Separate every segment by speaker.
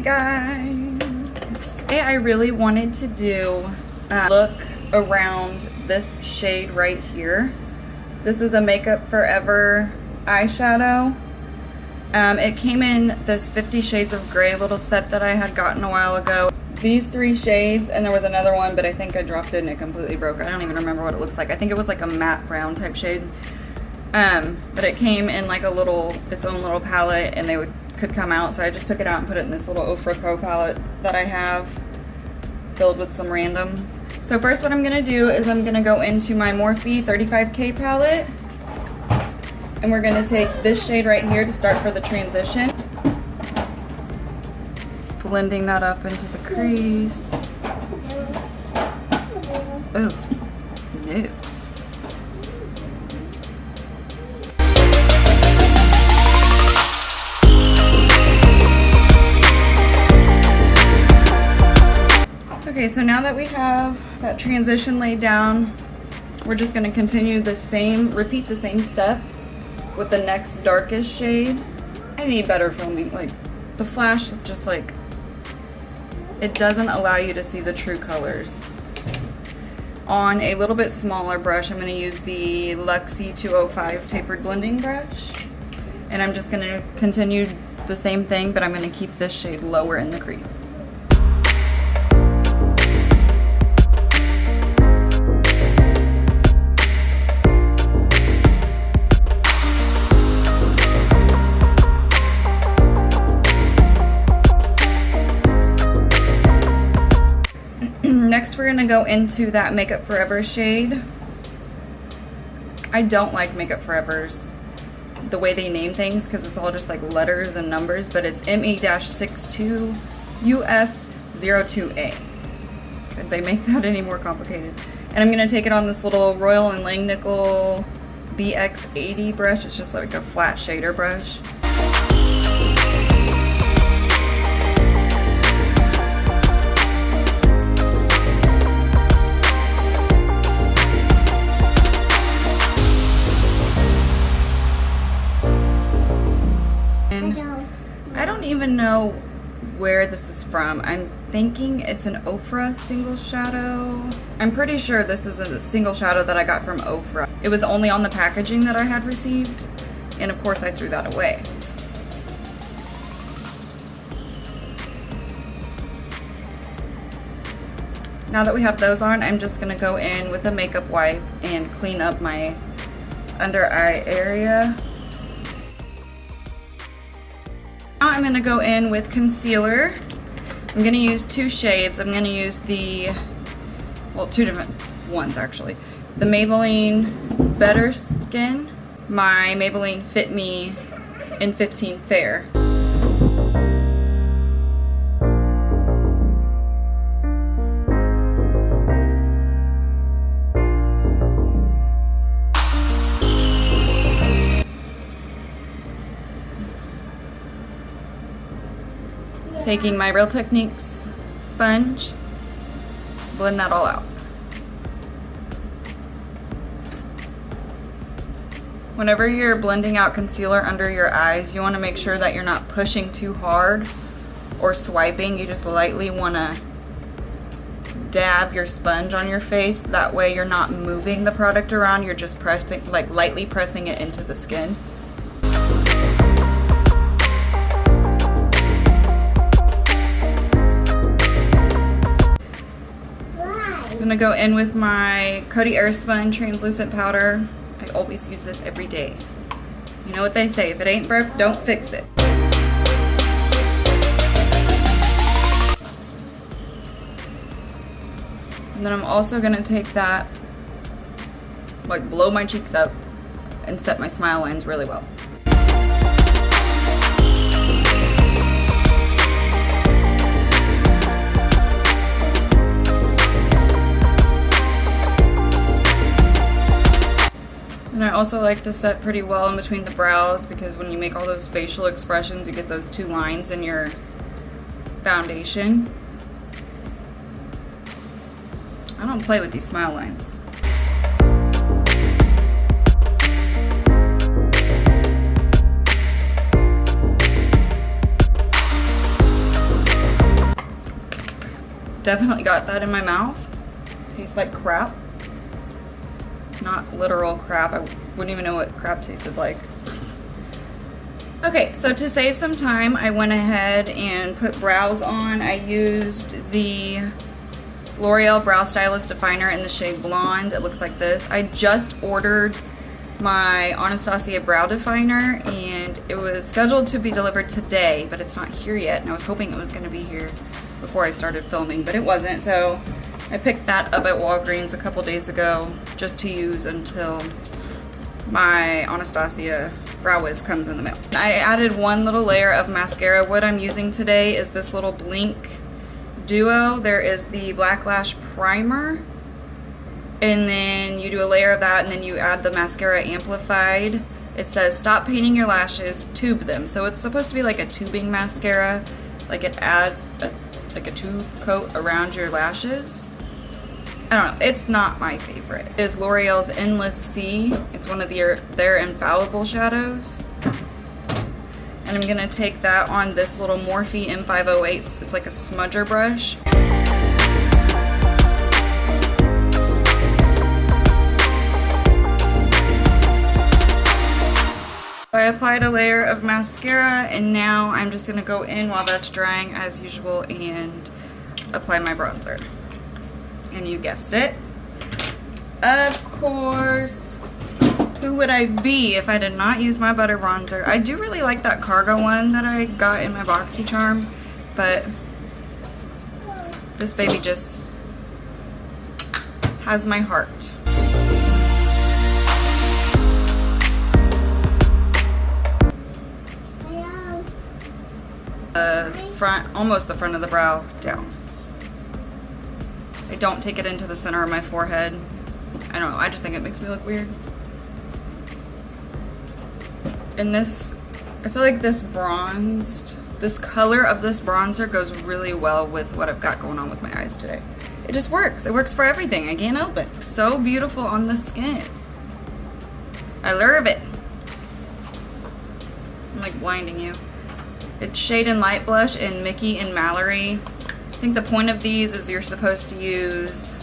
Speaker 1: guys. Today I really wanted to do a look around this shade right here. This is a Makeup Forever eyeshadow. It came in this 50 Shades of Grey little set that I had gotten a while ago. These 3 shades, and there was another one, but I think I dropped it and it completely broke. I don't even remember what it looks like. I think it was like a matte brown type shade. But it came in like a little, its own little palette, and they could come out, so I just took it out and put it in this little Ofra Pro palette that I have filled with some randoms. So first what I'm gonna do is I'm gonna go into my Morphe 35K palette, and we're gonna take this shade right here to start for the transition. Blending that up into the crease. Oh, no. Okay, so now that we have that transition laid down, we're just gonna continue the same, repeat the same step with the next darkest shade. I need better filming, like the flash just like, it doesn't allow you to see the true colors. On a little bit smaller brush, I'm gonna use the Luxie 205 tapered blending brush. And I'm just gonna continue the same thing, but I'm gonna keep this shade lower in the crease. Next we're gonna go into that Makeup Forever shade. I don't like Makeup Forever's, the way they name things, because it's all just like letters and numbers, but it's ME-62UF02A. Could they make that any more complicated? And I'm gonna take it on this little Royal & Langnickel BX80 brush. It's just like a flat shader brush. I don't even know where this is from. I'm thinking it's an Ofra single shadow. I'm pretty sure this is a single shadow that I got from Ofra. It was only on the packaging that I had received, and of course I threw that away. Now that we have those on, I'm just gonna go in with a makeup wipe and clean up my under eye area. Now I'm going to go in with concealer. I'm going to use 2 shades. I'm going to use the, well, 2 different ones actually. The Maybelline Better Skin, my Maybelline Fit Me in 15 Fair. Taking my Real Techniques sponge, blend that all out. Whenever you're blending out concealer under your eyes, you want to make sure that you're not pushing too hard or swiping. You just lightly want to dab your sponge on your face. That way you're not moving the product around, you're just pressing, like lightly pressing it into the skin. I'm gonna go in with my Coty Airspun translucent powder. I always use this every day. You know what they say, if it ain't broke, don't fix it. And then I'm also gonna take that, like blow my cheeks up and set my smile lines really well. And I also like to set pretty well in between the brows, because when you make all those facial expressions, you get those 2 lines in your foundation. I don't play with these smile lines. definitely got that in my mouth. Tastes like crap. Not literal crap. I wouldn't even know what crap tasted like. Okay, so to save some time, I went ahead and put brows on. I used the L'Oreal Brow Stylist Definer in the shade Blonde. It looks like this. I just ordered my Anastasia Brow Definer and it was scheduled to be delivered today, but it's not here yet, and I was hoping it was going to be here before I started filming, but it wasn't, so I picked that up at Walgreens a couple days ago just to use until my Anastasia Brow Wiz comes in the mail. I added one little layer of mascara. What I'm using today is this little Blink Duo. There is the Black Lash Primer, and then you do a layer of that, and then you add the mascara amplified. It says stop painting your lashes, tube them. So it's supposed to be like a tubing mascara, like it adds like a tube coat around your lashes. I don't know, it's not my favorite. It is L'Oreal's Endless Sea. It's one of their infallible shadows. And I'm gonna take that on this little Morphe M508. It's like a smudger brush. I applied a layer of mascara, and now I'm just gonna go in while that's drying as usual and apply my bronzer. And you guessed it, of course, who would I be if I did not use my butter bronzer? I do really like that cargo one that I got in my BoxyCharm, but this baby just has my heart. Front, almost the front of the brow down. I don't take it into the center of my forehead. I don't know, I just think it makes me look weird. And this, I feel like this color of this bronzer goes really well with what I've got going on with my eyes today. It just works. It works for everything. I can't help it. So beautiful on the skin. I love it. I'm like blinding you. It's Shade and Light Blush in Mickey and Mallory. I think the point of these is you're supposed to use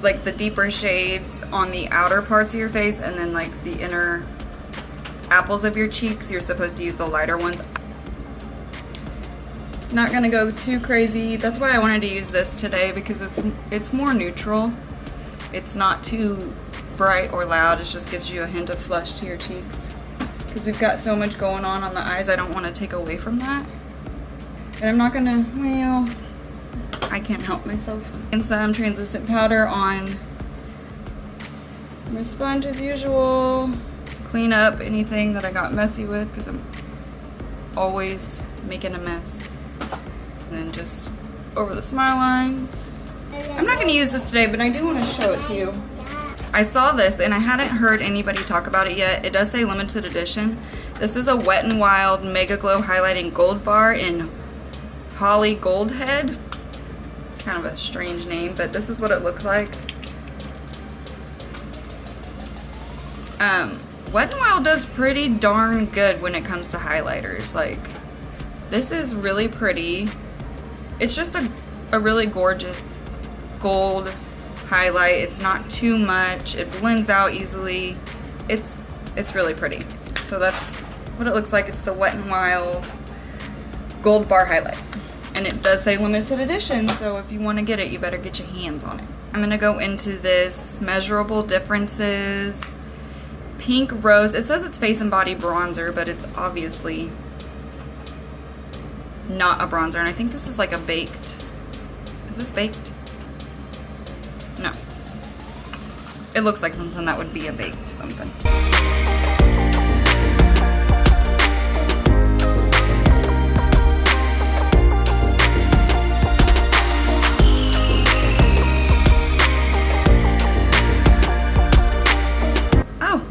Speaker 1: like the deeper shades on the outer parts of your face, and then like the inner apples of your cheeks, you're supposed to use the lighter ones. Not gonna go too crazy. That's why I wanted to use this today, because it's more neutral. It's not too bright or loud. It just gives you a hint of flush to your cheeks. Because we've got so much going on the eyes, I don't want to take away from that. And I'm not gonna, well, I can't help myself. And some translucent powder on my sponge as usual to clean up anything that I got messy with, because I'm always making a mess. And then just over the smile lines. I'm not gonna use this today, but I do want to show it to you. I saw this and I hadn't heard anybody talk about it yet. It does say limited edition. This is a Wet n Wild Mega Glow Highlighting Gold Bar in Holly Goldhead. Kind of a strange name, but this is what it looks like. Wet n Wild does pretty darn good when it comes to highlighters. Like, this is really pretty. It's just a really gorgeous gold highlight. It's not too much. It blends out easily. It's really pretty. So that's what it looks like. It's the Wet n Wild Gold Bar Highlight. And it does say limited edition, so if you want to get it, you better get your hands on it. I'm going to go into this Measurable Differences Pink Rose. It says it's face and body bronzer, but it's obviously not a bronzer. And I think this is like a baked. Is this baked? No. It looks like something that would be a baked something. Oh,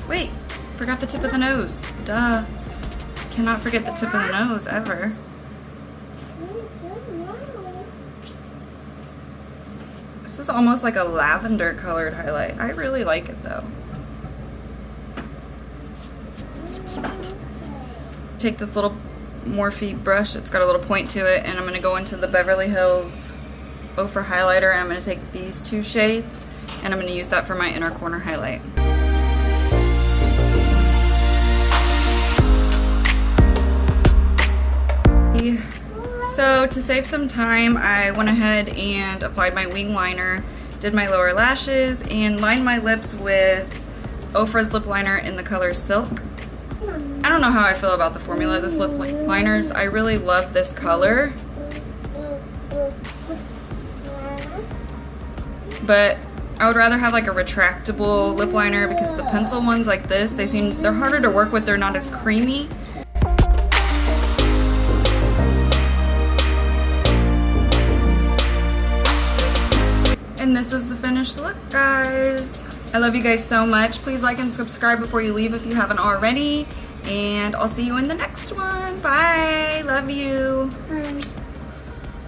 Speaker 1: wait, forgot the tip of the nose. Duh. Cannot forget the tip of the nose ever. This is almost like a lavender colored highlight. I really like it though. Take this little Morphe brush. It's got a little point to it, and I'm going to go into the Beverly Hills Ochre highlighter, and I'm going to take these two shades and I'm going to use that for my inner corner highlight. So to save some time, I went ahead and applied my wing liner, did my lower lashes, and lined my lips with Ofra's lip liner in the color Silk. I don't know how I feel about the formula of this lip liners. I really love this color, but I would rather have like a retractable lip liner because the pencil ones like this, they're harder to work with, they're not as creamy. And this is the finished look, guys. I love you guys so much. Please like and subscribe before you leave if you haven't already. And I'll see you in the next one. Bye. Love you.